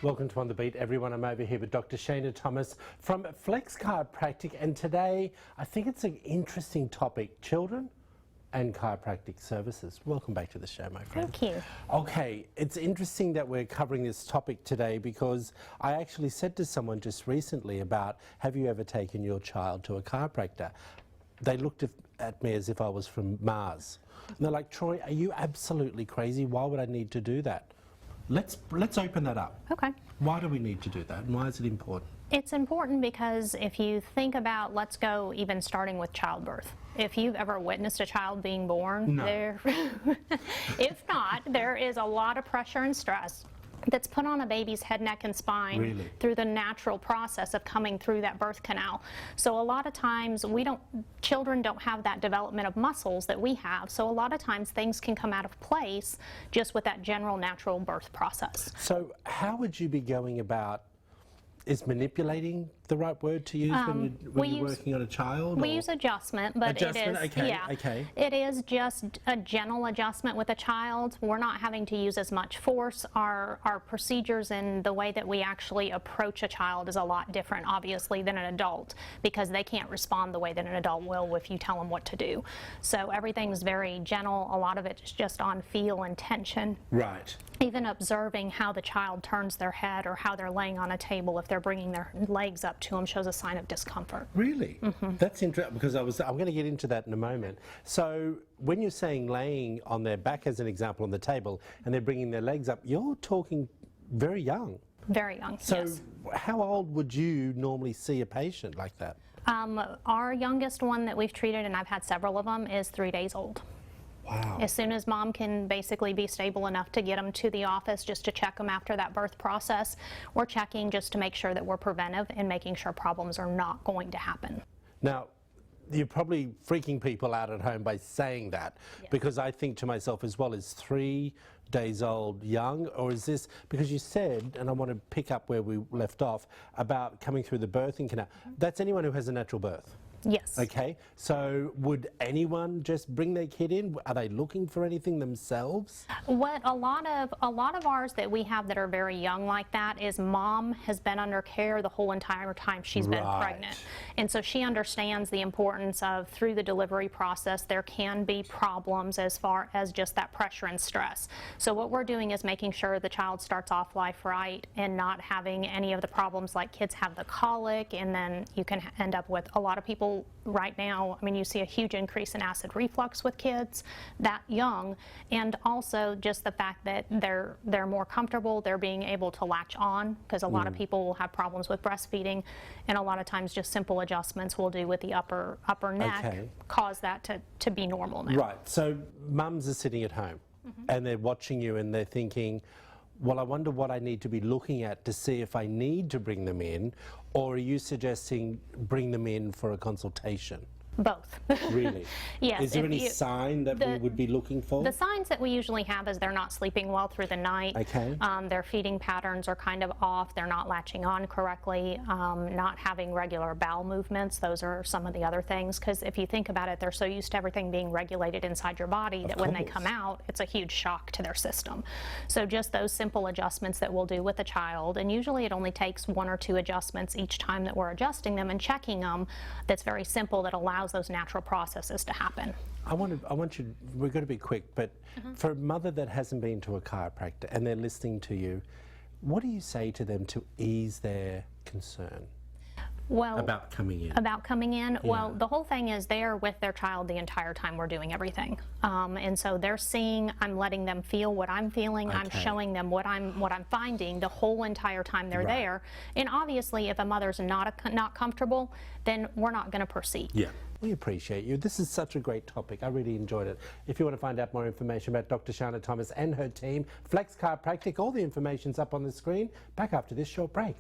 Welcome to On The Beat, everyone. I'm over here with Dr. Shana Thomas from Flexx Chiropractic, and today I think it's an interesting topic, children and chiropractic services. Welcome back to the show, my friend. Thank you. Okay, it's interesting that we're covering this topic today because I actually said to someone just recently about, have you ever taken your child to a chiropractor? They looked at me as if I was from Mars. And they're like, Troy, are you absolutely crazy? Why would I need to do that? Let's open that up. Okay. Why do we need to do that, and why is it important? It's important because if you think about, let's go even starting with childbirth. If you've ever witnessed a child being born, No. if not, there is a lot of pressure and stress that's put on a baby's head, neck, and spine Really? through the natural process of coming through that birth canal. So a lot of times children don't have that development of muscles that we have. So a lot of times things can come out of place just with that general natural birth process. So how would you be going about, is manipulating the right word to use when you're working on a child? We use adjustment, but adjustment? it is, okay, yeah, okay. It is just a gentle adjustment with a child. We're not having to use as much force. Our procedures and the way that we actually approach a child is a lot different, obviously, than an adult, because they can't respond the way that an adult will if you tell them what to do. So everything's very gentle. A lot of it is just on feel and tension. Right. Even observing how the child turns their head or how they're laying on a table, if they're bringing their legs up to them, shows a sign of discomfort. Really? Mm-hmm. That's interesting, because I'm going to get into that in a moment. So when you're saying laying on their back, as an example, on the table, and they're bringing their legs up, you're talking very young. Very young, So yes. how old would you normally see a patient like that? Our youngest one that we've treated, and I've had several of them, is 3 days old. Wow. As soon as mom can basically be stable enough to get them to the office just to check them after that birth process, we're checking just to make sure that we're preventive and making sure problems are not going to happen. Now, you're probably freaking people out at home by saying that, Yes. because I think to myself as well, is 3 days old young, or is this, because you said, and I want to pick up where we left off, about coming through the birthing canal, that's anyone who has a natural birth? Yes. Okay, so would anyone just bring their kid in? Are they looking for anything themselves? What a lot of ours that we have that are very young like that is mom has been under care the whole entire time she's been pregnant. And so she understands the importance of, through the delivery process, there can be problems as far as just that pressure and stress. So what we're doing is making sure the child starts off life right and not having any of the problems like kids have the colic, and then you can end up with a lot of people right now. I mean, you see a huge increase in acid reflux with kids that young, and also just the fact that they're more comfortable, they're being able to latch on, because a lot of people will have problems with breastfeeding, and a lot of times just simple adjustments we'll do with the upper neck cause that to be normal now. Right, so mums are sitting at home and they're watching you and they're thinking, well, I wonder what I need to be looking at to see if I need to bring them in, or are you suggesting bring them in for a consultation? Both. Really? Yes. Is there any sign that we would be looking for? The signs that we usually have is they're not sleeping well through the night. Okay. Their feeding patterns are kind of off. They're not latching on correctly. Not having regular bowel movements. Those are some of the other things. Because if you think about it, they're so used to everything being regulated inside your body that when they come out, it's a huge shock to their system. So just those simple adjustments that we'll do with a child, and usually it only takes 1 or 2 adjustments each time that we're adjusting them and checking them. That's very simple, that allows those natural processes to happen. I want you, we're going to be quick, but for a mother that hasn't been to a chiropractor and they're listening to you, what do you say to them to ease their concern? Well, about coming in. About coming in? Yeah. Well, the whole thing is they're with their child the entire time we're doing everything. And so they're seeing, I'm letting them feel what I'm feeling, I'm showing them what I'm finding the whole entire time they're there. And obviously, if a mother's not comfortable, then we're not going to proceed. Yeah. We appreciate you. This is such a great topic. I really enjoyed it. If you want to find out more information about Dr. Shana Thomas and her team, Flexx Chiropractic, all the information's up on the screen. Back after this short break.